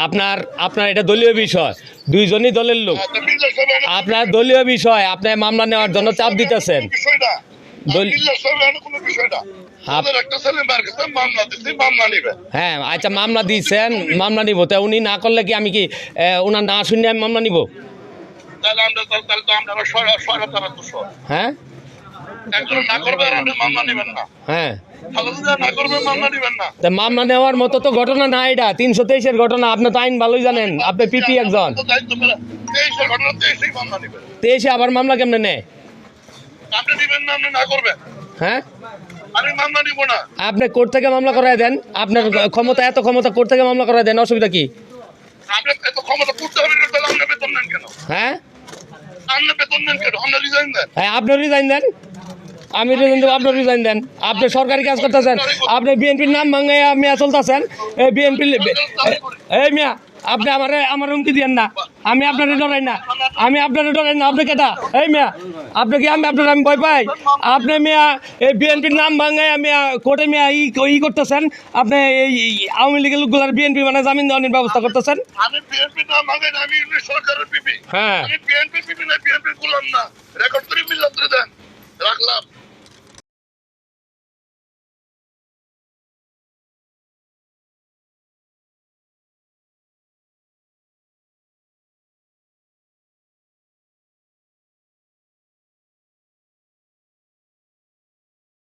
আপনার আপনার এটা দলীয় বিষয়, দুইজনই দলের লোক। আপনার দলীয় বিষয়, আপনি মামলা নেওয়ার জন্য চাপ দিতেছেন। হ্যাঁ, আচ্ছা, মামলা দিচ্ছেন, মামলা নিব। তা উনি না করলে কি আমি কি ওনার না শুনে আমি মামলা নিব? হ্যাঁ হ্যাঁ, মামলা নেওয়ার মতো তো ঘটনা না এটা, 323-এর ঘটনা। আপনি তো আইন ভালোই জানেন, আপনি পিপি একজন। 23-এ আবার মামলা কেমনে নেয়? হ্যাঁ, আপনি কোর্ট থেকে মামলা করায় দেন, আপনার ক্ষমতা, এত ক্ষমতা, কোর্ট থেকে মামলা করায় দেন, অসুবিধা কি? হ্যাঁ, আপনি রিজাইন দেন, আমি রিজাইন দেবো, আপনি রিজাইন দেন। আপনি সরকারি কাজ করতেছেন, আপনি বিএনপির নাম ভাঙাইয়া মিয়া চলতেছেন। এই বিএনপি, এই মিয়া, আপনি আমার হুমকি দিয়েন না, আমি আপনারে ডরাই না, আমি আপনারে ডরাই না। আপনি কেটা? এই মিয়া, আপনি কি আমি ভয় পাই? আপনি মিয়া এই বিএনপির নাম ভাঙাইয়া মিয়া কোর্টে মিয়া ই করতেছেন। আপনি এই আওয়ামী লীগের লোকগুলার বিএনপি মানে জামিন দেওয়ার ব্যবস্থা করতেছেন। আমি বিএনপি নাম ভাঙাই না, আমি সরকারের পিপি। হ্যাঁ, আমি বিএনপি পিপি না, বিএনপি গোলাম না। রেকর্ড করে মিলাতে দেন, রাখলাম।